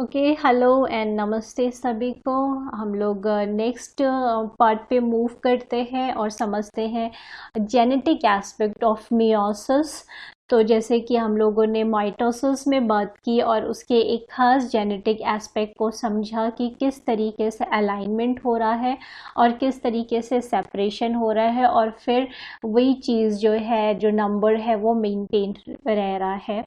Okay, hello and नमस्ते सभी को। हम लोग नेक्स्ट पार्ट पे मूव करते हैं और समझते हैं जेनेटिक एस्पेक्ट ऑफ मियोसिस। तो जैसे कि हम लोगों ने माइटोसिस में बात की और उसके एक खास जेनेटिक एस्पेक्ट को समझा कि किस तरीके से अलाइनमेंट हो रहा है और किस तरीके से सेपरेशन हो रहा है, और फिर वही चीज़ जो है, जो नंबर है, वो मेंटेन रह रहा है।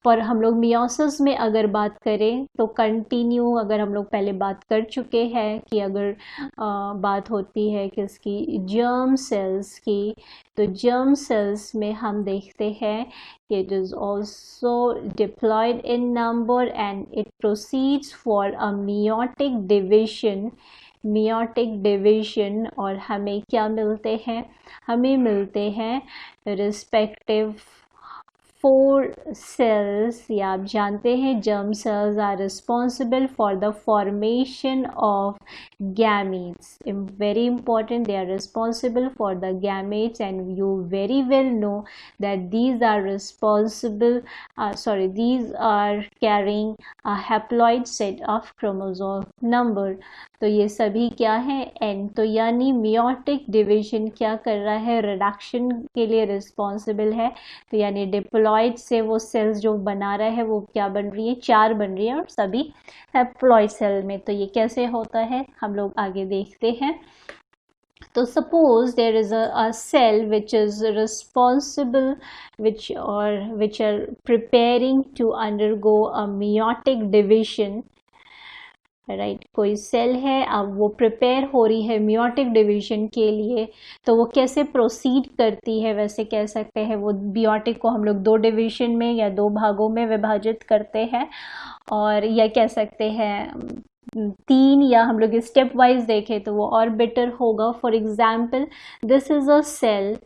पर हम लोग मियोसिस में अगर बात करें तो कंटिन्यू, अगर हम लोग पहले बात कर चुके हैं कि अगर बात होती है किसकी, जर्म सेल्स की, तो जर्म सेल्स में हम देखते हैं कि it is also deployed in number and it proceeds for a meiotic division. Meiotic division, और हमें क्या मिलते हैं? हमें मिलते हैं रिस्पेक्टिव 4 cells, या आप जानते हैं germ cells are responsible for the formation of gametes. Very important, they are responsible for the gametes, and you very well know that these are responsible, these are carrying a haploid set of chromosome number. तो ये सभी क्या है? N. तो यानी meiotic division क्या कर रहा है? रिडक्शन के लिए रिस्पॉन्सिबल है। तो यानी डिप्लॉयड से वो सेल्स जो बना रहा है वो क्या बन रही है? 4 बन रही है, और सभी हैप्लॉयड सेल में। तो ये कैसे होता है हम लोग आगे देखते हैं। तो suppose there is a cell which is responsible, which are preparing to undergo a meiotic division, right. कोई सेल है, अब वो प्रिपेयर हो रही है मियोटिक डिवीजन के लिए। तो वो कैसे प्रोसीड करती है? वैसे कह सकते हैं वो मियोटिक को हम लोग 2 डिवीजन में या 2 भागों में विभाजित करते हैं, और या कह सकते हैं 3, या हम लोग स्टेप वाइज देखें तो वो और बेटर होगा। For example, this is a cell,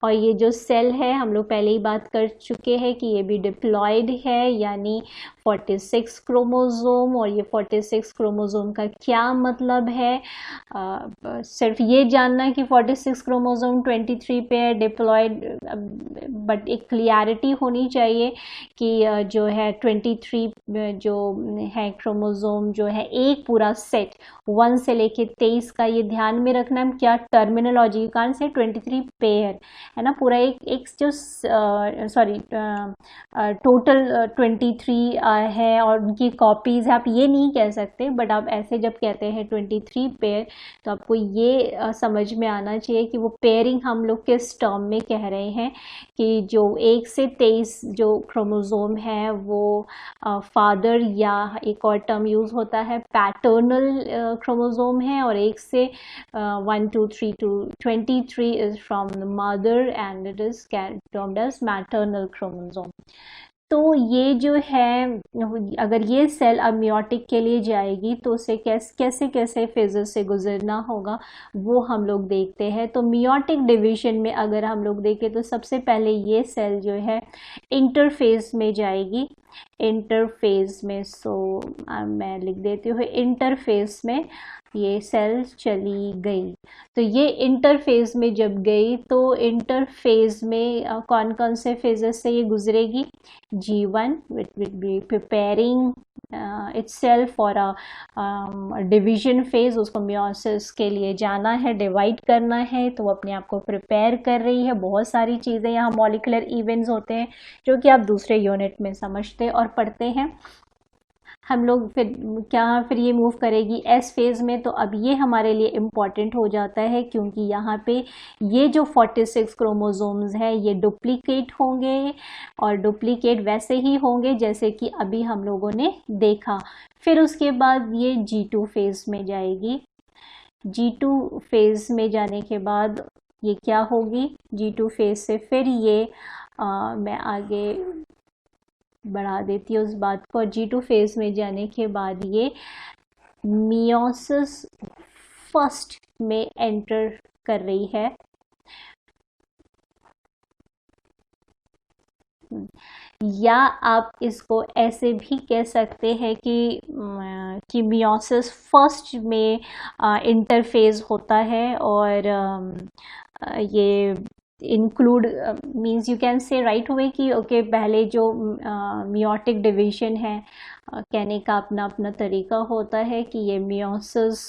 और ये जो सेल है हम लोग पहले ही बात कर चुके हैं कि ये भी डिप्लॉयड है, यानी 46 क्रोमोसोम। और ये 46 क्रोमोसोम का क्या मतलब है? सिर्फ ये जानना कि 46 क्रोमोसोम 23 पे है डिप्लॉयड, बट एक क्लियरिटी होनी चाहिए कि जो है 23 जो है क्रोमोसोम, जो है एक पूरा सेट 1 से लेके 23 का, ये ध्यान में रखना है। क्या टर्मिनोलॉजी कारण से 23 पेयर है ना, पूरा एक जो टोटल 23 है और उनकी कॉपीज़ है, आप ये नहीं कह सकते, बट आप ऐसे जब कहते हैं 23 पेयर, तो आपको ये समझ में आना चाहिए कि वो पेयरिंग हम लोग किस टर्म में कह रहे हैं। कि जो 1 से 23 जो क्रोमोसोम है वो फादर, या एक और टर्म यूज़ होता है पैटर्नल क्रोमोसोम है, और 1 से 1 2 3 to 23 is from the mother and it is termed as maternal chromosome. तो ये जो है, अगर ये सेल अब मियोटिक के लिए जाएगी तो उसे कैसे कैसे फेजेस से गुजरना होगा वो हम लोग देखते हैं। तो मियोटिक डिवीजन में अगर हम लोग देखें तो सबसे पहले ये सेल जो है इंटरफेज में जाएगी। इंटरफेज में, मैं लिख देती हूँ, इंटरफेज में ये सेल चली गई। तो ये इंटरफेज में जब गई तो इंटरफेज में कौन कौन से फेजेस से ये गुजरेगी? G1 which will be preparing itself for a division phase, उसको मियोसिस के लिए जाना है, डिवाइड करना है, तो वो अपने आप को प्रिपेयर कर रही है। बहुत सारी चीज़ें यहाँ मॉलिकुलर इवेंट्स होते हैं जो कि आप दूसरे यूनिट में समझते और पढ़ते हैं। हम लोग फिर ये मूव करेगी एस फेज़ में। तो अब ये हमारे लिए इम्पॉर्टेंट हो जाता है, क्योंकि यहाँ पे ये जो 46 क्रोमोसोम्स हैं ये डुप्लीकेट होंगे, और डुप्लीकेट वैसे ही होंगे जैसे कि अभी हम लोगों ने देखा। फिर उसके बाद ये G2 फेज़ में जाएगी। G2 फेज़ में जाने के बाद ये क्या होगी? G2 फेज़ से फिर ये मैं आगे बढ़ा देती हूँ उस बात को। G2 फेज में जाने के बाद ये मियोसिस फर्स्ट में एंटर कर रही है। या आप इसको ऐसे भी कह सकते हैं कि मियोसिस फर्स्ट में इंटरफेज होता है, और ये include means you can say right हुए कि ओके, पहले जो मियोटिक डिवीजन है कहने का अपना अपना तरीका होता है कि ये मियोसिस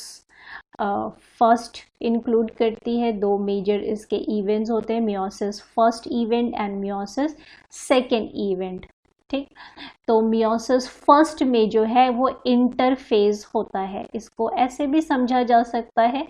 फर्स्ट इंक्लूड करती है। दो मेजर इसके इवेंट्स होते हैं, meiosis first event and meiosis second event. ठीक, तो मियोसिस फर्स्ट में जो है वो इंटरफेज होता है, इसको ऐसे भी समझा जा सकता है।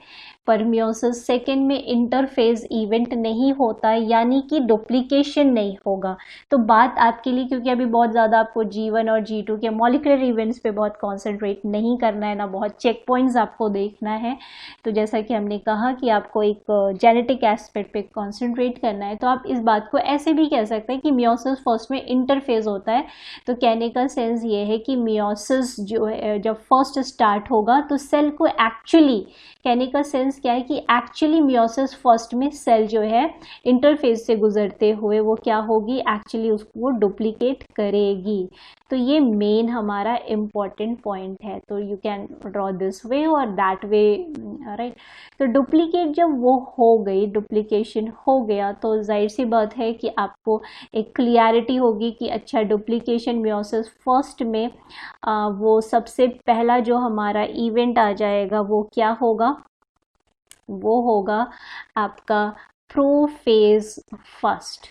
पर मियोसिस सेकेंड में इंटरफेज इवेंट नहीं होता, यानी कि डुप्लीकेशन नहीं होगा। तो बात आपके लिए, क्योंकि अभी बहुत ज़्यादा आपको G1 और G2 के मॉलिक्यूलर इवेंट्स पे बहुत कॉन्सेंट्रेट नहीं करना है ना, बहुत चेक पॉइंट्स आपको देखना है। तो जैसा कि हमने कहा कि आपको एक जेनेटिक एस्पेक्ट पे कॉन्सेंट्रेट करना है, तो आप इस बात को ऐसे भी कह सकते हैं कि मियोसिस फर्स्ट में इंटरफेज होता है। तो कहने का सेंस ये है कि मियोसिस जो है जब फर्स्ट स्टार्ट होगा तो सेल को एक्चुअली, कहने का सेंस क्या है कि एक्चुअली मियोसिस फर्स्ट में सेल जो है इंटरफेज से गुजरते हुए वो क्या होगी, एक्चुअली उसको डुप्लीकेट करेगी। तो ये मेन हमारा इम्पॉर्टेंट पॉइंट है। तो you can draw this way और दैट वे, राइट। तो डुप्लीकेट जब वो हो गई, डुप्लीकेशन हो गया, तो जाहिर सी बात है कि आपको एक क्लियरिटी होगी कि अच्छा डुप्लीकेशन मियोसिस फर्स्ट में वो सबसे पहला जो हमारा इवेंट आ जाएगा वो क्या होगा, वो होगा आपका प्रोफेज फर्स्ट,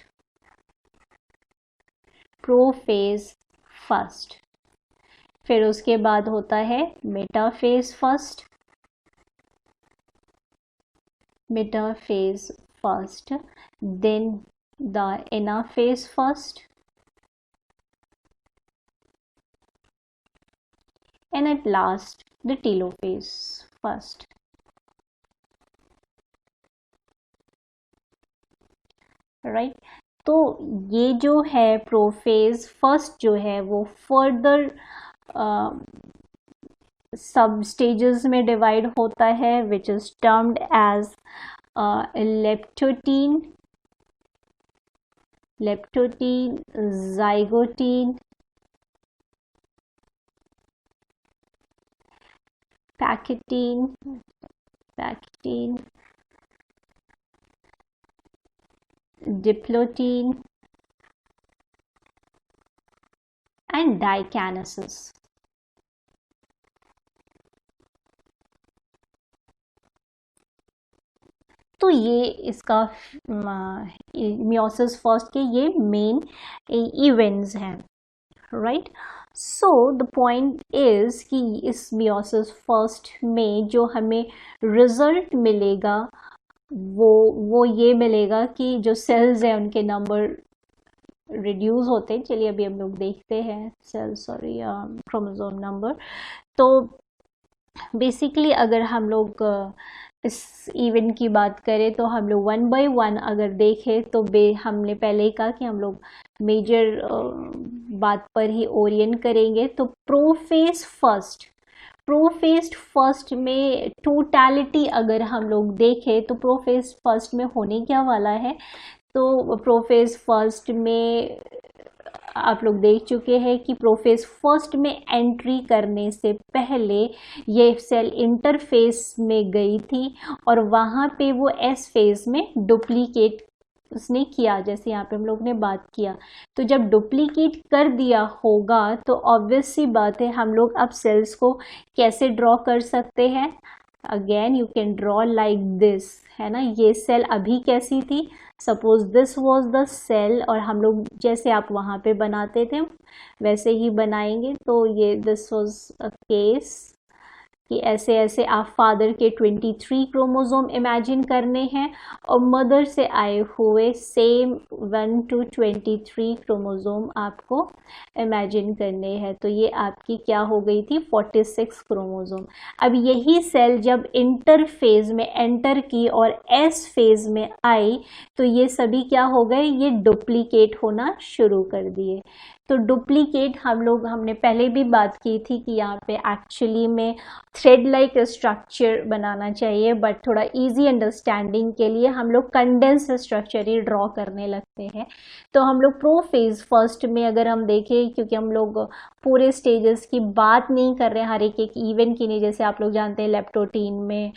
प्रोफेज फर्स्ट। फिर उसके बाद होता है metaphase first, metaphase first, then the anaphase first, and at last the telophase first. Right, तो ये जो है प्रोफेज फर्स्ट जो है वो फर्दर सब स्टेजेस में डिवाइड होता है, which is termed as leptotene, leptotene, zygotene, pachytene, pachytene, diplotene and diakinesis. तो ये इसका मियोसिस फर्स्ट के ये मेन इवेंट्स हैं, right. So the point is कि इस मियोसिस फर्स्ट में जो हमें रिजल्ट मिलेगा वो ये मिलेगा कि जो सेल्स हैं उनके नंबर रिड्यूस होते हैं। चलिए अभी हम लोग देखते हैं सेल, सॉरी, क्रोमोसोम नंबर। तो बेसिकली अगर हम लोग इस इवेंट की बात करें तो हम लोग 1 बाय 1 अगर देखें तो हमने पहले ही कहा कि हम लोग मेजर बात पर ही ओरिएंट करेंगे। तो प्रोफेज फर्स्ट, प्रोफेज फर्स्ट में टोटलिटी अगर हम लोग देखें तो प्रोफेज फर्स्ट में होने क्या वाला है, तो प्रोफेज फर्स्ट में आप लोग देख चुके हैं कि प्रोफेज फर्स्ट में एंट्री करने से पहले ये सेल इंटरफेस में गई थी और वहाँ पे वो एस फेज में डुप्लीकेट उसने किया, जैसे यहाँ पे हम लोग ने बात किया। तो जब डुप्लीकेट कर दिया होगा तो ऑब्वियस सी बात है हम लोग अब सेल्स को कैसे ड्रॉ कर सकते हैं। Again you can draw like this, है ना। ये सेल अभी कैसी थी, suppose this was the cell, और हम लोग जैसे आप वहाँ पे बनाते थे वैसे ही बनाएंगे। तो ये दिस वॉज अ केस कि ऐसे ऐसे आप फादर के 23 क्रोमोसोम इमेजिन करने हैं और मदर से आए हुए सेम 1 to 23 क्रोमोसोम आपको इमेजिन करने हैं। तो ये आपकी क्या हो गई थी, 46 क्रोमोसोम। अब यही सेल जब इंटर फेज में एंटर की और एस फेज में आई तो ये सभी क्या हो गए, ये डुप्लीकेट होना शुरू कर दिए। तो डुप्लीकेट हमने पहले भी बात की थी कि यहाँ पे एक्चुअली में थ्रेड लाइक स्ट्रक्चर बनाना चाहिए, बट थोड़ा इजी अंडरस्टैंडिंग के लिए हम लोग कंडेंस स्ट्रक्चर ही ड्रॉ करने लगते हैं। तो हम लोग प्रोफेज फर्स्ट में अगर हम देखें, क्योंकि हम लोग पूरे स्टेजेस की बात नहीं कर रहे हैं, हर एक इवेंट की नहीं, जैसे आप लोग जानते हैं लेप्टोटीन में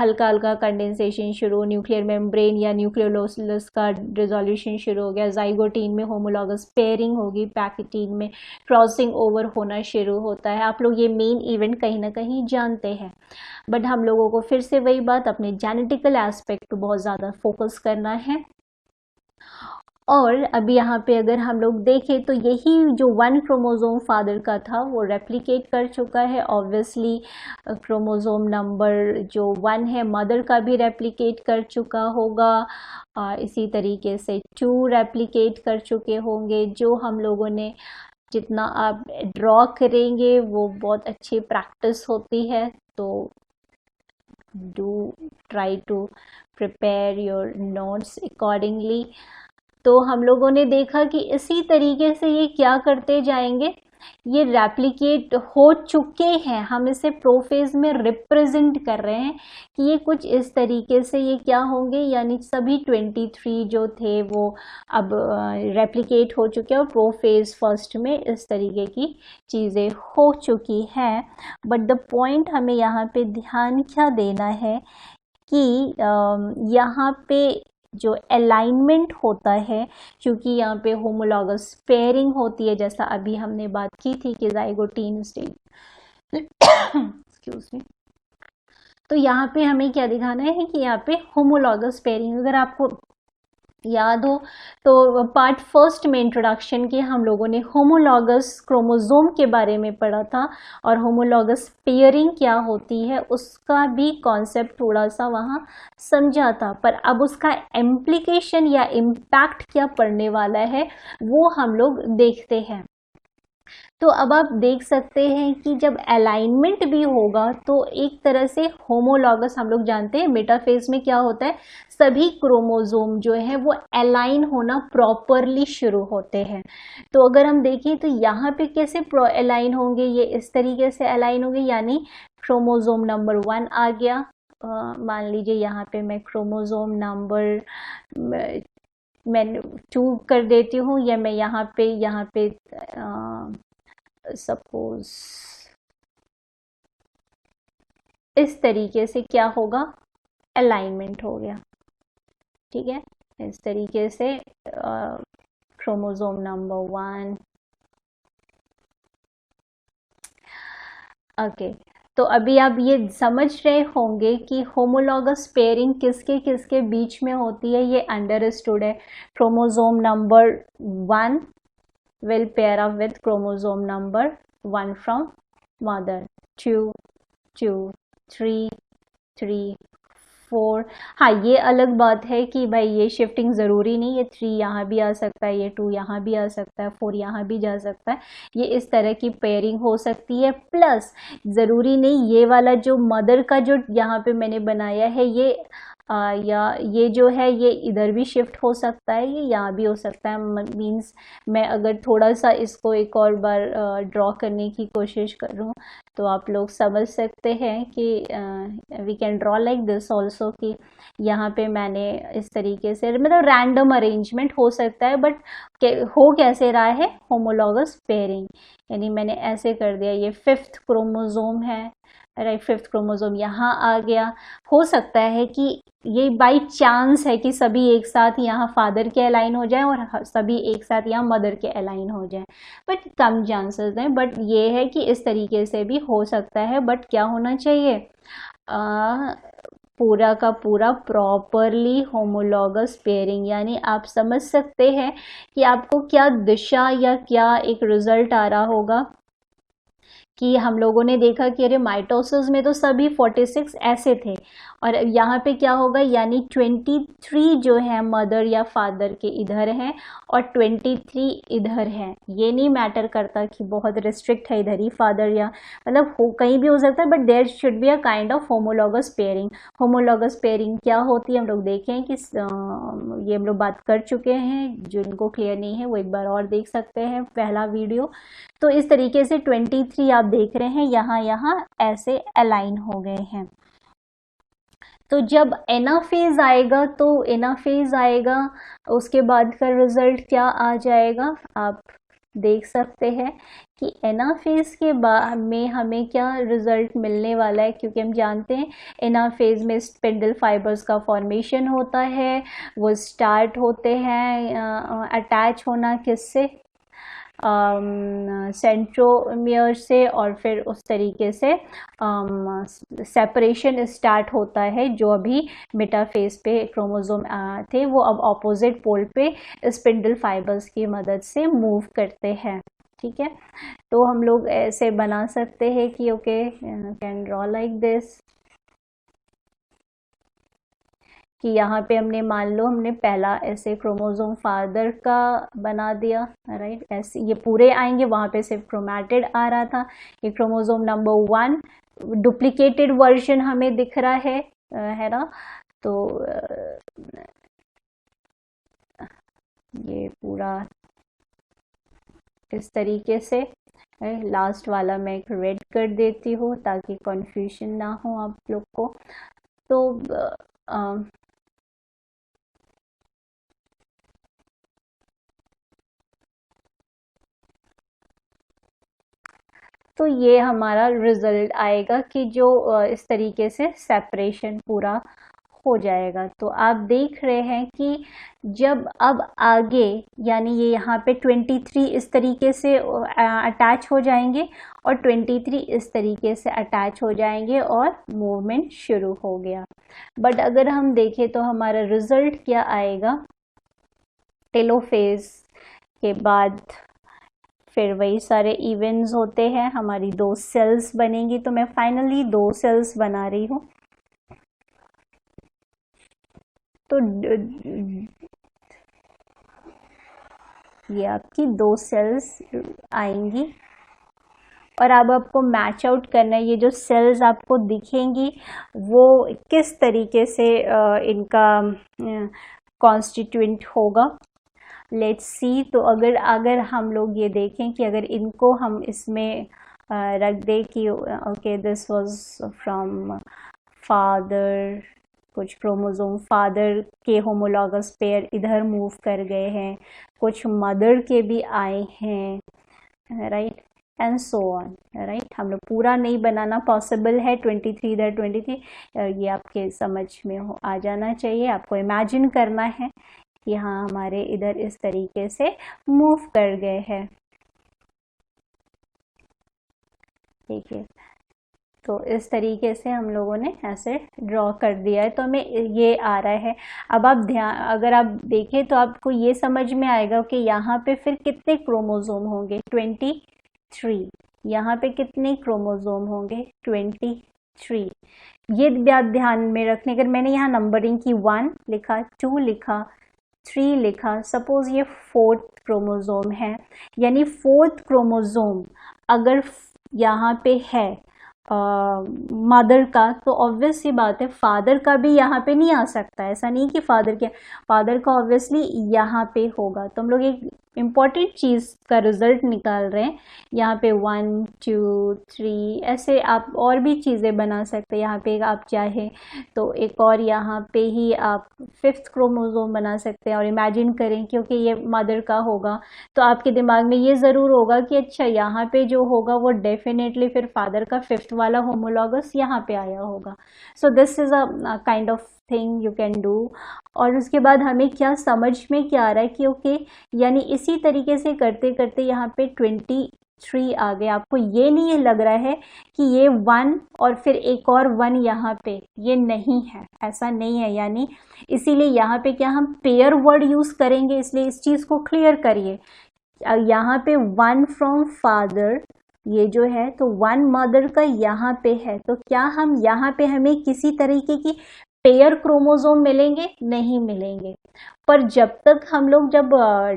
हल्का हल्का कंडेंसेशन शुरू, न्यूक्लियर मेम्ब्रेन या न्यूक्लियोलस का डिसोल्यूशन शुरू हो गया, जाइगोटीन में होमोलॉगस पेयरिंग होगी, पैकेटीन में क्रॉसिंग ओवर होना शुरू होता है। आप लोग ये मेन इवेंट कहीं ना कहीं जानते हैं, बट हम लोगों को फिर से वही बात अपने जेनेटिकल एस्पेक्ट पे बहुत ज़्यादा फोकस करना है। और अभी यहाँ पे अगर हम लोग देखें तो यही जो 1 क्रोमोसोम फादर का था वो रेप्लिकेट कर चुका है। ऑब्वियसली क्रोमोसोम नंबर जो 1 है मदर का भी रेप्लिकेट कर चुका होगा। इसी तरीके से 2 रेप्लिकेट कर चुके होंगे। जो हम लोगों ने जितना आप ड्रॉ करेंगे वो बहुत अच्छी प्रैक्टिस होती है, तो do try to prepare your notes accordingly. तो हम लोगों ने देखा कि इसी तरीके से ये क्या करते जाएंगे, ये रेप्लिकेट हो चुके हैं, हम इसे प्रोफेज में रिप्रेजेंट कर रहे हैं कि ये कुछ इस तरीके से ये क्या होंगे, यानी सभी 23 जो थे वो अब रेप्लिकेट हो चुके हैं और प्रोफेज फर्स्ट में इस तरीके की चीज़ें हो चुकी हैं। बट द पॉइंट हमें यहाँ पे ध्यान क्या देना है कि यहाँ पे जो अलाइनमेंट होता है, क्योंकि यहाँ पे होमोलॉगस पेयरिंग होती है, जैसा अभी हमने बात की थी कि जाइगोटीन स्टेज एक्सक्यूज मी, तो यहाँ पे हमें क्या दिखाना है कि यहाँ पे होमोलॉगस पेयरिंग, अगर आपको याद हो तो पार्ट फर्स्ट में इंट्रोडक्शन के हम लोगों ने होमोलॉगस क्रोमोसोम के बारे में पढ़ा था और होमोलॉगस पेयरिंग क्या होती है उसका भी कॉन्सेप्ट थोड़ा सा वहाँ समझा था। पर अब उसका इम्प्लीकेशन या इम्पैक्ट क्या पड़ने वाला है वो हम लोग देखते हैं। तो अब आप देख सकते हैं कि जब अलाइनमेंट भी होगा तो एक तरह से होमोलॉगस, हम लोग जानते हैं मेटाफेज में क्या होता है, सभी क्रोमोसोम जो है वो अलाइन होना प्रॉपरली शुरू होते हैं। तो अगर हम देखें तो यहाँ पे कैसे अलाइन होंगे, ये इस तरीके से अलाइन होंगे, यानी क्रोमोसोम नंबर 1 आ गया। मान लीजिए यहाँ पे मैं क्रोमोसोम नंबर मैं 2 कर देती हूँ, या मैं यहाँ पे सपोज इस तरीके से क्या होगा, अलाइनमेंट हो गया, ठीक है। इस तरीके से क्रोमोसोम नंबर 1, ओके। तो अभी आप ये समझ रहे होंगे कि होमोलॉगस पेयरिंग किसके किसके बीच में होती है, ये अंडरस्टूड है। Chromosome number 1 will pair up with chromosome number 1 from mother, 2, 2, 3, 3, 4। हाँ, ये अलग बात है कि भाई ये शिफ्टिंग ज़रूरी नहीं है, 3 यहाँ भी आ सकता है, ये 2 यहाँ भी आ सकता है, 4 यहाँ भी जा सकता है, ये इस तरह की पेयरिंग हो सकती है। प्लस ज़रूरी नहीं ये वाला जो मदर का जो यहाँ पे मैंने बनाया है ये या ये जो है ये इधर भी शिफ्ट हो सकता है, ये यहाँ भी हो सकता है। मीन्स मैं अगर थोड़ा सा इसको एक और बार ड्रॉ करने की कोशिश करूँ तो आप लोग समझ सकते हैं कि we can draw like this also, कि यहाँ पे मैंने इस तरीके से, मतलब रैंडम अरेंजमेंट हो सकता है, बट हो कैसे रहा है, होमोलॉगस पेयरिंग, यानी मैंने ऐसे कर दिया, ये 5th क्रोमोसोम है, राइट, 5th क्रोमोसोम यहाँ आ गया। हो सकता है कि ये बाई चांस है कि सभी एक साथ यहाँ फादर के अलाइन हो जाए और सभी एक साथ यहाँ मदर के अलाइन हो जाए, बट कम चांसेस हैं। बट ये है कि इस तरीके से भी हो सकता है, बट क्या होना चाहिए, पूरा का पूरा प्रॉपरली होमोलॉगस पेयरिंग, यानी आप समझ सकते हैं कि आपको क्या दिशा या क्या एक रिजल्ट आ रहा होगा कि हम लोगों ने देखा कि अरे माइटोसिस में तो सभी 46 ऐसे थे, और यहाँ पे क्या होगा, यानी 23 जो है मदर या फादर के इधर हैं और 23 इधर हैं। ये नहीं मैटर करता कि बहुत रिस्ट्रिक्ट है इधर ही फादर, या मतलब हो कहीं भी हो सकता है, but there should be a kind of homologous pairing. Homologous pairing क्या होती है हम लोग देखें कि ये हम लोग बात कर चुके हैं, जिनको क्लियर नहीं है वो एक बार और देख सकते हैं पहला वीडियो। तो इस तरीके से 23 आप देख रहे हैं यहाँ ऐसे अलाइन हो गए हैं। तो जब एनाफेज आएगा तो एनाफेज आएगा, उसके बाद का रिजल्ट क्या आ जाएगा, आप देख सकते हैं कि एनाफेज के बाद में हमें क्या रिजल्ट मिलने वाला है, क्योंकि हम जानते हैं एनाफेज में स्पिंडल फाइबर्स का फॉर्मेशन होता है, वो स्टार्ट होते हैं अटैच होना किससे, सेंट्रोमियर से, और फिर उस तरीके से सेपरेशन स्टार्ट होता है। जो अभी मेटाफेज पे क्रोमोसोम थे वो अब ऑपोजिट पोल पे स्पिंडल फाइबर्स की मदद से मूव करते हैं। ठीक है, तो हम लोग ऐसे बना सकते हैं कि okay, can draw like this, कि यहाँ पे हमने मान लो हमने पहला ऐसे क्रोमोसोम फादर का बना दिया, राइट। ऐसे ये पूरे आएंगे, वहाँ पे सिर्फ क्रोमैटिड आ रहा था। ये क्रोमोसोम नंबर 1 डुप्लीकेटेड वर्जन हमें दिख रहा है ना। तो ये पूरा इस तरीके से, लास्ट वाला मैं एक रेड कर देती हूँ ताकि कंफ्यूजन ना हो आप लोग को। तो ये हमारा रिजल्ट आएगा कि जो इस तरीके से सेपरेशन पूरा हो जाएगा। तो आप देख रहे हैं कि जब अब आगे, यानी ये यहाँ पे 23 इस तरीके से अटैच हो जाएंगे और 23 इस तरीके से अटैच हो जाएंगे और मूवमेंट शुरू हो गया। बट अगर हम देखें तो हमारा रिजल्ट क्या आएगा, टेलोफेज के बाद फिर वही सारे इवेंट्स होते हैं, हमारी 2 सेल्स बनेंगी। तो मैं फाइनली 2 सेल्स बना रही हूँ। तो ये आपकी 2 सेल्स आएंगी और अब आपको मैच आउट करना है ये जो सेल्स आपको दिखेंगी वो किस तरीके से इनका कॉन्स्टिट्यूएंट होगा। Let's see. तो अगर हम लोग ये देखें कि अगर इनको हम इसमें रख दें कि okay this was from father, कुछ क्रोमोसोम फादर के होमोलॉगस पेयर इधर मूव कर गए हैं, कुछ मदर के भी आए हैं, right, and so on, right. हम लोग पूरा नहीं बनाना पॉसिबल है, 23 इधर 23, ये आपके समझ में आ जाना चाहिए। आपको इमेजिन करना है कि हाँ हमारे इधर इस तरीके से मूव कर गए हैं। ठीक है, तो इस तरीके से हम लोगों ने ऐसे ड्रॉ कर दिया है। तो हमें ये आ रहा है। अब आप अगर आप देखें तो आपको ये समझ में आएगा कि यहाँ पे फिर कितने क्रोमोसोम होंगे, 23। यहाँ पे कितने क्रोमोसोम होंगे, 23। ये बात ध्यान में रखने, अगर मैंने यहाँ नंबरिंग की 1 लिखा, 2 लिखा, 3 लिखा, सपोज ये 4th क्रोमोसोम है, यानी 4th क्रोमोसोम अगर यहाँ पे है मदर का, तो ऑब्वियस सी बात है फादर का भी यहाँ पे नहीं आ सकता। ऐसा नहीं कि फादर का ऑब्वियसली यहाँ पे होगा। तो हम लोग एक इम्पॉर्टेंट चीज़ का रिजल्ट निकाल रहे हैं। यहाँ पे 1 2 3 ऐसे आप और भी चीज़ें बना सकते हैं। यहाँ पे आप चाहे तो एक और यहाँ पे ही आप 5th क्रोमोसोम बना सकते हैं और इमेजिन करें क्योंकि ये मदर का होगा तो आपके दिमाग में ये ज़रूर होगा कि अच्छा यहाँ पे जो होगा वो डेफिनेटली फिर फादर का 5th वाला होमोलॉगस यहाँ पे आया होगा। So this is a kind of thing you can do. और उसके बाद हमें क्या समझ में क्या आ रहा है कि ओके, यानी इसी तरीके से करते करते यहाँ पे 23 आ गए। आपको ये नहीं लग रहा है कि ये 1 और फिर एक और 1 यहाँ पे, ये नहीं है, ऐसा नहीं है। यानी इसीलिए यहाँ पे क्या हम पेयर वर्ड यूज़ करेंगे, इसलिए इस चीज़ को क्लियर करिए। यहाँ पे 1 फ्रॉम फादर ये जो है तो 1 मदर का यहाँ पे है, तो क्या हम यहाँ पे हमें किसी तरीके की पेयर क्रोमोसोम मिलेंगे, नहीं मिलेंगे। पर जब तक हम लोग जब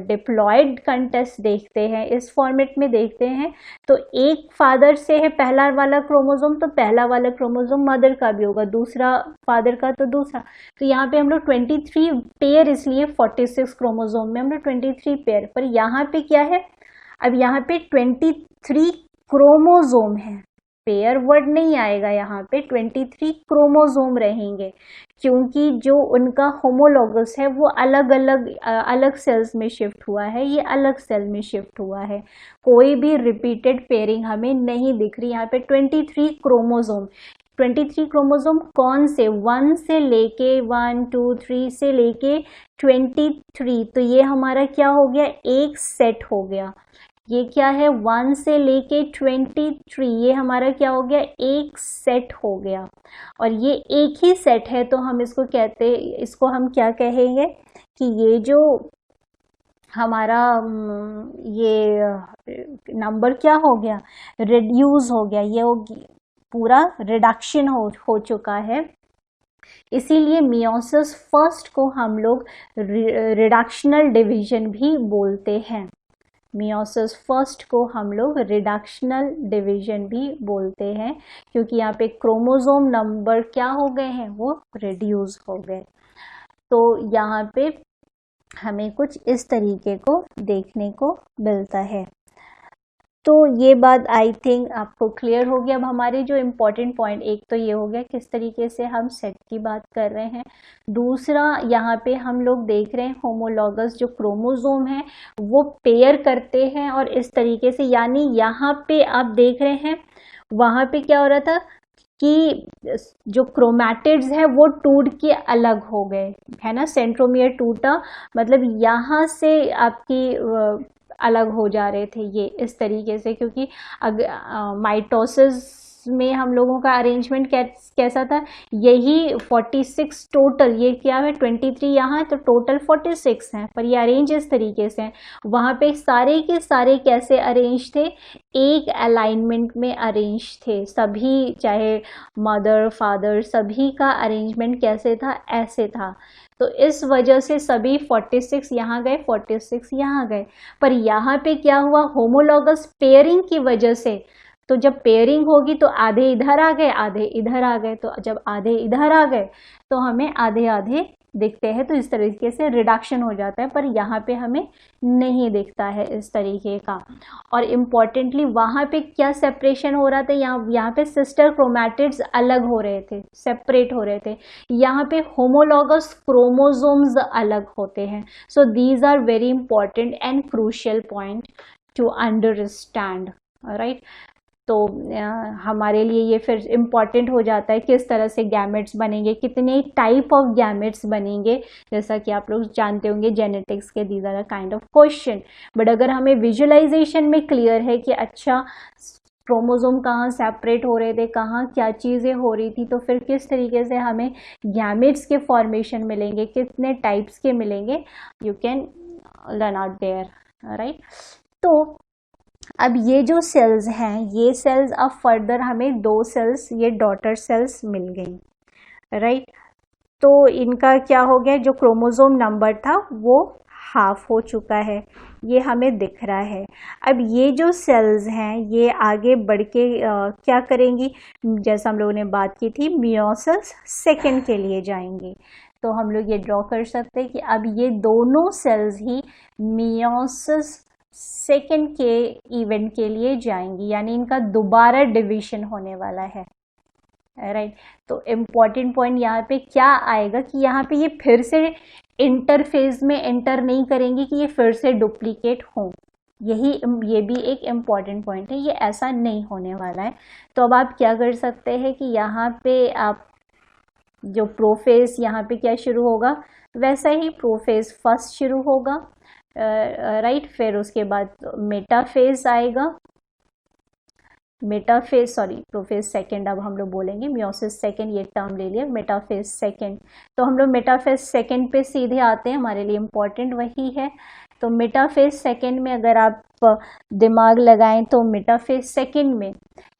डिप्लॉयड कंटेस्ट देखते हैं, इस फॉर्मेट में देखते हैं, तो एक फादर से है पहला वाला क्रोमोसोम तो पहला वाला क्रोमोसोम मदर का भी होगा, दूसरा फादर का तो दूसरा। तो यहाँ पे हम लोग 23 पेयर, इसलिए 46 क्रोमोसोम में हम लोग 23 पेयर। पर यहाँ पे क्या है, अब यहाँ पे 23 क्रोमोसोम है, पेयर वर्ड नहीं आएगा। यहाँ पे 23 क्रोमोसोम रहेंगे क्योंकि जो उनका होमोलॉगस है वो अलग सेल्स में शिफ्ट हुआ है, ये अलग सेल में शिफ्ट हुआ है। कोई भी रिपीटेड पेयरिंग हमें नहीं दिख रही। यहाँ पे 23 क्रोमोसोम, 23 क्रोमोसोम कौन से, 1 से लेके 1 2 3 से लेके 23। तो ये हमारा क्या हो गया, एक सेट हो गया। ये क्या है 1 से लेके 23, ये हमारा क्या हो गया, एक सेट हो गया। और ये एक ही सेट है तो हम इसको कहते, इसको हम क्या कहेंगे कि ये जो हमारा ये नंबर क्या हो गया, रिड्यूस हो गया, ये पूरा रिडक्शन हो चुका है। इसीलिए मियोसिस फर्स्ट को हम लोग रिडक्शनल डिवीजन भी बोलते हैं। मियोसिस फर्स्ट को हम लोग रिडक्शनल डिवीजन भी बोलते हैं, क्योंकि यहाँ पे क्रोमोसोम नंबर क्या हो गए हैं, वो रिड्यूस हो गए। तो यहाँ पे हमें कुछ इस तरीके को देखने को मिलता है। तो ये बात आई थिंक आपको क्लियर हो गया। अब हमारे जो इम्पोर्टेंट पॉइंट, एक तो ये हो गया किस तरीके से हम सेट की बात कर रहे हैं, दूसरा यहाँ पे हम लोग देख रहे हैं होमोलॉगस जो क्रोमोसोम है वो पेयर करते हैं और इस तरीके से, यानी यहाँ पे आप देख रहे हैं वहाँ पे क्या हो रहा था कि जो क्रोमैटिड्स है वो टूट के अलग हो गए, है ना, सेंट्रोमियर टूटा, मतलब यहाँ से आपकी अलग हो जा रहे थे ये इस तरीके से, क्योंकि माइटोसिस में हम लोगों का अरेंजमेंट कैसा था, यही 46 टोटल, ये क्या है 23 यहाँ, तो टोटल 46 हैं, पर ये अरेंज इस तरीके से हैं। वहाँ पे सारे के सारे कैसे अरेंज थे, एक अलाइनमेंट में अरेंज थे सभी, चाहे मदर फादर सभी का अरेंजमेंट कैसे था, ऐसे था। तो इस वजह से सभी 46 यहाँ गए, 46 यहाँ गए। पर यहाँ पे क्या हुआ, होमोलॉगस पेयरिंग की वजह से, तो जब पेयरिंग होगी तो आधे इधर आ गए, आधे इधर आ गए, तो जब आधे इधर आ गए तो हमें आधे आधे दिखते हैं, तो इस तरीके से रिडक्शन हो जाता है। पर यहाँ पे हमें नहीं दिखता है इस तरीके का। और इम्पॉर्टेंटली वहाँ पे क्या सेपरेशन हो रहा था, यहाँ पे सिस्टर क्रोमैटिड्स अलग हो रहे थे, सेपरेट हो रहे थे। यहाँ पे होमोलॉगस क्रोमोसोम्स अलग होते हैं। So these are very important and crucial point to understand, right. तो हमारे लिए ये फिर इम्पॉर्टेंट हो जाता है किस तरह से गैमेट्स बनेंगे, कितने टाइप ऑफ गैमेट्स बनेंगे, जैसा कि आप लोग जानते होंगे जेनेटिक्स के, these are a kind of question. But अगर हमें विजुअलाइजेशन में क्लियर है कि अच्छा क्रोमोसोम कहाँ सेपरेट हो रहे थे, कहाँ क्या चीज़ें हो रही थी, तो फिर किस तरीके से हमें गैमेट्स के फॉर्मेशन मिलेंगे, कितने टाइप्स के मिलेंगे, you can learn out there, right. तो अब ये जो सेल्स हैं, ये सेल्स अब फर्दर हमें दो सेल्स, ये डॉटर सेल्स मिल गई, राइट। तो इनका क्या हो गया, जो क्रोमोसोम नंबर था वो हाफ हो चुका है, ये हमें दिख रहा है। अब ये जो सेल्स हैं ये आगे बढ़ के क्या करेंगी, जैसा हम लोगों ने बात की थी, मियोसिस सेकेंड के लिए जाएंगी। तो हम लोग ये ड्रॉ कर सकते हैं कि अब ये दोनों सेल्स ही मियोसिस सेकेंड के इवेंट के लिए जाएंगी, यानी इनका दोबारा डिवीजन होने वाला है, राइट। तो इम्पॉर्टेंट पॉइंट यहाँ पे क्या आएगा कि यहाँ पे ये फिर से इंटरफेज में एंटर नहीं करेंगी कि ये फिर से डुप्लीकेट हों, ये भी एक इम्पॉर्टेंट पॉइंट है, ये ऐसा नहीं होने वाला है। तो अब आप क्या कर सकते हैं कि यहाँ पे आप जो प्रोफेज यहाँ पे क्या शुरू होगा, वैसा ही प्रोफेज फर्स्ट शुरू होगा, राइट। फिर उसके बाद मेटाफेज आएगा, मेटाफेज, सॉरी प्रोफेज सेकेंड अब हम लोग बोलेंगे, मियोसिस सेकेंड ये टर्म ले लिया, मेटाफेज सेकेंड। तो हम लोग मेटाफेज सेकेंड पे सीधे आते हैं, हमारे लिए इम्पोर्टेंट वही है। तो मेटाफेज सेकेंड में अगर आप दिमाग लगाएं तो मेटाफेज सेकेंड में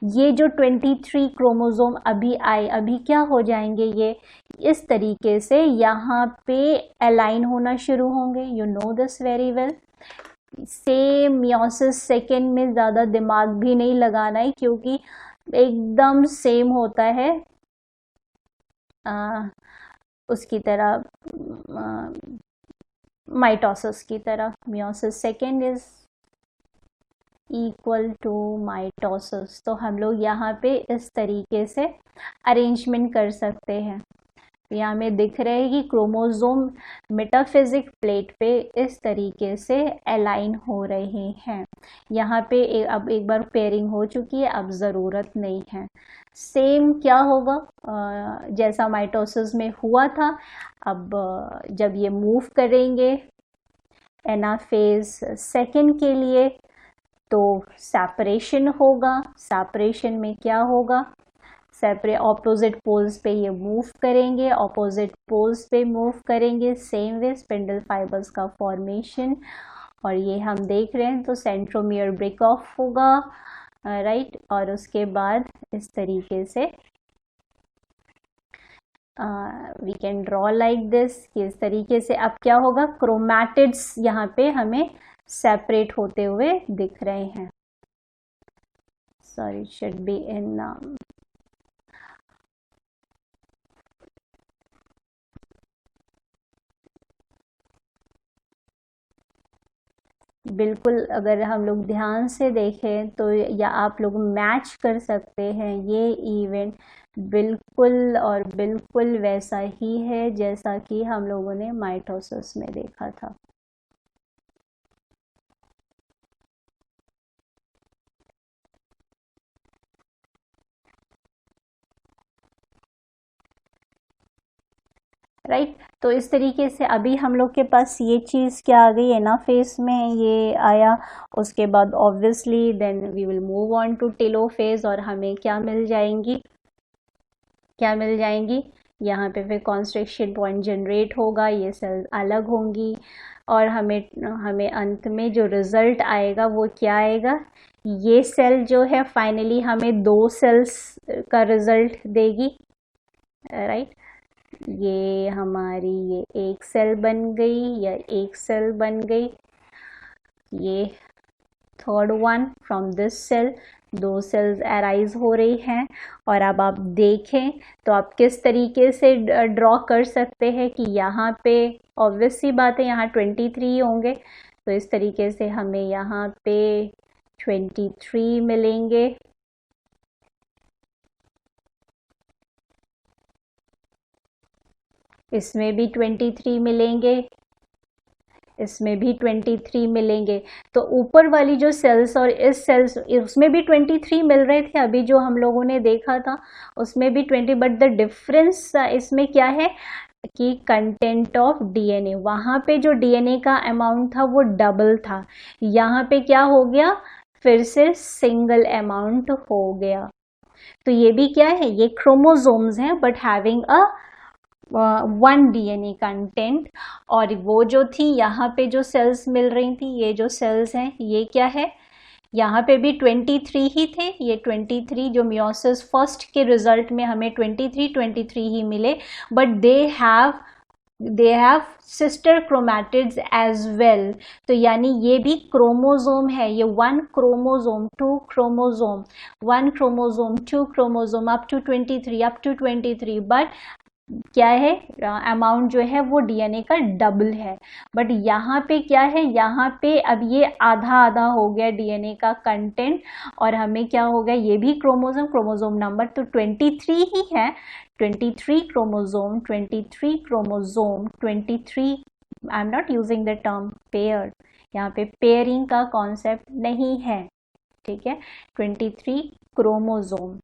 ये जो 23 क्रोमोसोम अभी आए, अभी क्या हो जाएंगे, ये इस तरीके से यहाँ पे अलाइन होना शुरू होंगे, you know this very well. Same meiosis second में ज़्यादा दिमाग भी नहीं लगाना है, क्योंकि एकदम सेम होता है उसकी तरह, माइटोसिस की तरह। Meiosis second is equal to mitosis. तो हम लोग यहाँ पे इस तरीके से अरेंजमेंट कर सकते हैं। यहाँ में दिख रहे हैं कि क्रोमोसोम मेटाफिजिक प्लेट पे इस तरीके से अलाइन हो रहे हैं। यहाँ पे अब एक बार पेयरिंग हो चुकी है, अब ज़रूरत नहीं है। सेम क्या होगा जैसा माइटोसिस में हुआ था, अब जब ये मूव करेंगे एनाफेज सेकेंड के लिए, तो सेपरेशन होगा। सेपरेशन में क्या होगा, सेपरेट ऑपोजिट पोल्स पे ये मूव करेंगे, ऑपोजिट पोल्स पे मूव करेंगे, सेम वे स्पिंडल फाइबर्स का फॉर्मेशन, और ये हम देख रहे हैं। तो सेंट्रोमियर ब्रेक ऑफ होगा, राइट। और उसके बाद इस तरीके से we can draw like this, कि इस तरीके से अब क्या होगा, क्रोमैटिड्स यहाँ पे हमें सेपरेट होते हुए दिख रहे हैं। सॉरी, शुड बी इन बिल्कुल, अगर हम लोग ध्यान से देखें तो, या आप लोग मैच कर सकते हैं, ये इवेंट बिल्कुल और बिल्कुल वैसा ही है जैसा कि हम लोगों ने माइटोसिस में देखा था। राइट। तो इस तरीके से अभी हम लोग के पास ये चीज़ क्या आ गई, एनाफेज में ये आया। उसके बाद obviously then we will move on to telophase, और हमें क्या मिल जाएंगी, क्या मिल जाएंगी, यहाँ पे फिर कॉन्स्ट्रिक्शन पॉइंट जनरेट होगा, ये सेल्स अलग होंगी, और हमें हमें अंत में जो रिजल्ट आएगा वो क्या आएगा, ये सेल जो है फाइनली हमें 2 सेल्स का रिजल्ट देगी, राइट। ये हमारी ये एक सेल बन गई, या एक सेल बन गई, ये third one from this cell, 2 cells arise हो रही हैं। और अब आप देखें तो आप किस तरीके से ड्रॉ कर सकते हैं कि यहाँ पे ऑब्वियस सी बात है यहाँ 23 होंगे, तो इस तरीके से हमें यहाँ पे 23 मिलेंगे। इसमें भी 23 मिलेंगे, इसमें भी 23 मिलेंगे। तो ऊपर वाली जो सेल्स और इस सेल्स, उसमें भी 23 मिल रहे थे, अभी जो हम लोगों ने देखा था उसमें भी 20, बट द डिफरेंस इसमें क्या है कि कंटेंट ऑफ डीएनए, वहाँ पे जो डीएनए का अमाउंट था वो डबल था, यहाँ पे क्या हो गया, फिर से सिंगल अमाउंट हो गया। तो ये भी क्या है, ये क्रोमोसोम्स हैं but having a 1 DNA content. और वो जो थी यहाँ पे जो सेल्स मिल रही थी, ये जो सेल्स हैं ये क्या है, यहाँ पे भी 23 ही थे, ये 23 जो मियोसिस फर्स्ट के रिजल्ट में हमें 23 ही मिले, but they have sister chromatids as well. तो यानी ये भी क्रोमोसोम है, ये 1 chromosome 2 chromosome 1 chromosome 2 chromosome up to 23, but क्या है, अमाउंट जो है वो डीएनए का डबल है। बट यहाँ पे क्या है, यहाँ पे अब ये आधा आधा हो गया डीएनए का कंटेंट, और हमें क्या हो गया, ये भी क्रोमोसोम नंबर तो 23 ही है, 23 chromosome 23 I am not using the term pair, यहाँ पे पेयरिंग का कॉन्सेप्ट नहीं है, ठीक है, 23 क्रोमोसोम।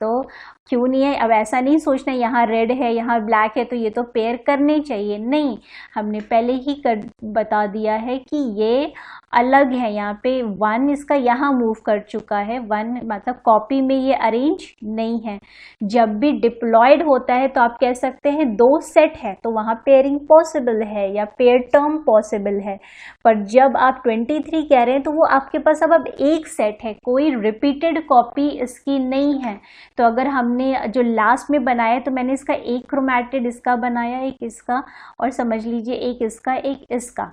तो क्यों नहीं है, अब ऐसा नहीं सोचना यहाँ रेड है यहाँ ब्लैक है तो ये तो पेयर करने चाहिए, नहीं, हमने पहले ही बता दिया है कि ये अलग है। यहाँ पे 1 इसका यहाँ मूव कर चुका है, 1 मतलब कॉपी में ये अरेंज नहीं है। जब भी डिप्लॉयड होता है तो आप कह सकते हैं 2 सेट है तो वहाँ पेयरिंग पॉसिबल है या पेयर टर्म पॉसिबल है, पर जब आप 23 कह रहे हैं तो वो आपके पास अब एक सेट है, कोई रिपीटेड कॉपी इसकी नहीं है। तो अगर हमने जो लास्ट में बनाया तो मैंने इसका एक क्रोमैटिड इसका बनाया, एक इसका, और समझ लीजिए एक इसका एक इसका,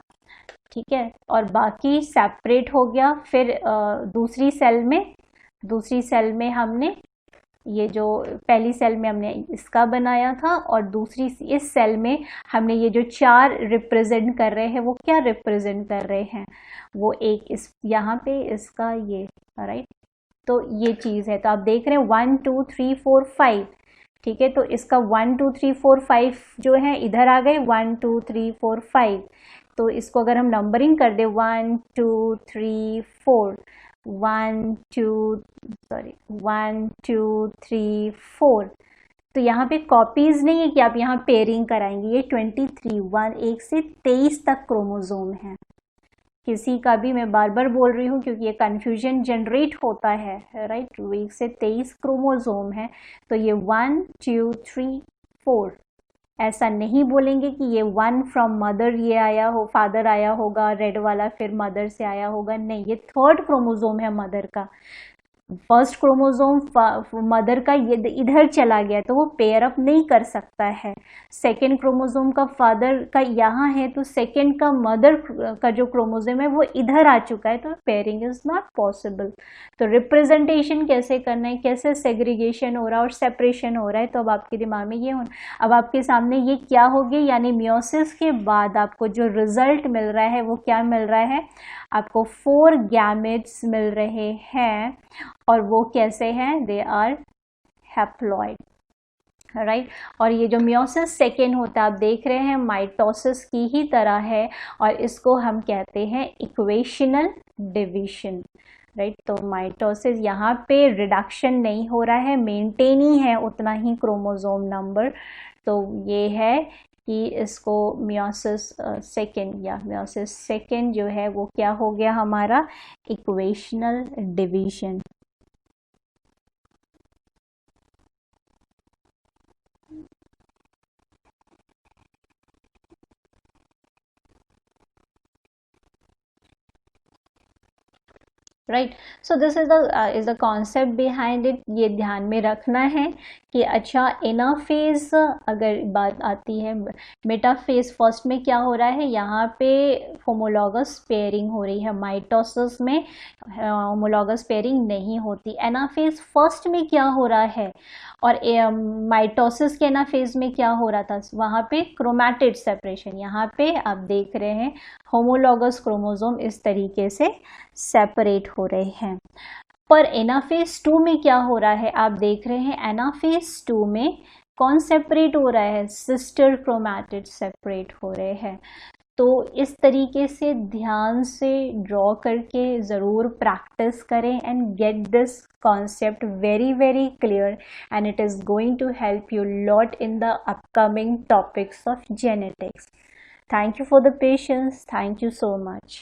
ठीक है, और बाकी सेपरेट हो गया। फिर दूसरी सेल में हमने ये जो पहली सेल में हमने इसका बनाया था, और दूसरी इस सेल में हमने ये जो 4 रिप्रेजेंट कर रहे हैं वो क्या रिप्रेजेंट कर रहे हैं, वो एक इस यहाँ पे इसका ये, राइट। तो ये चीज़ है, तो आप देख रहे हैं 1 2 3 4 5, ठीक है, तो इसका 1 2 3 4 5 जो है इधर आ गए, 1 2 3 4 5, तो इसको अगर हम नंबरिंग कर दे 1 2 3 4 1 2 3 4, तो यहाँ पे कॉपीज नहीं है कि आप यहाँ पेयरिंग कराएंगे, ये 23 1 से 23 तक क्रोमोसोम है, किसी का भी, मैं बार बार बोल रही हूँ क्योंकि ये कन्फ्यूजन जनरेट होता है, राइट। 1 से 23 क्रोमोसोम है, तो ये 1 2 3 4, ऐसा नहीं बोलेंगे कि ये 1 फ्रॉम मदर ये आया हो, फादर आया होगा रेड वाला, फिर मदर से आया होगा, नहीं, ये थर्ड क्रोमोसोम है मदर का। फर्स्ट क्रोमोसोम मदर का ये इधर चला गया तो वो पेयर अप नहीं कर सकता है। सेकेंड क्रोमोसोम का फादर का यहाँ है, तो सेकेंड का मदर का जो क्रोमोसोम है वो इधर आ चुका है, तो पेयरिंग इज नॉट पॉसिबल। तो रिप्रेजेंटेशन कैसे करना है, कैसे सेग्रीगेशन हो रहा है और सेपरेशन हो रहा है, तो अब आपके दिमाग में ये होना। अब आपके सामने ये क्या होगी, यानी मियोसिस के बाद आपको जो रिजल्ट मिल रहा है वो क्या मिल रहा है, आपको 4 गैमेट्स मिल रहे हैं, और वो कैसे हैं, दे आर हैप्लॉइड, राइट। और ये जो मियोसिस सेकेंड होता है, आप देख रहे हैं माइटोसिस की ही तरह है, और इसको हम कहते हैं इक्वेशनल डिवीजन, राइट। तो माइटोसिस यहाँ पे रिडक्शन नहीं हो रहा है, मेंटेन ही है उतना ही क्रोमोसोम नंबर, तो ये है कि इसको मियोसिस सेकेंड या मियोसिस सेकेंड जो है वो क्या हो गया हमारा, equational division. Right, so this is the concept behind it. ये ध्यान में रखना है कि अच्छा एनाफेज अगर बात आती है, मेटाफेज फर्स्ट में क्या हो रहा है, यहाँ पे होमोलॉगस पेयरिंग हो रही है, माइटोसिस में होमोलॉगस पेयरिंग नहीं होती। एनाफेज फर्स्ट में क्या हो रहा है, और माइटोसिस के एनाफेज में क्या हो रहा था, वहाँ पे क्रोमैटिड सेपरेशन, यहाँ पे आप देख रहे हैं होमोलॉगस क्रोमोसोम इस तरीके से सेपरेट हो रहे हैं। पर एनाफेज 2 में क्या हो रहा है, आप देख रहे हैं एनाफेज 2 में कौन सेपरेट हो रहा है, सिस्टर क्रोमैटिड सेपरेट हो रहे हैं। तो इस तरीके से ध्यान से ड्रॉ करके ज़रूर प्रैक्टिस करें and get this concept very clear, and it is going to help you lot in the upcoming topics of genetics. Thank you for the patience. Thank you so much.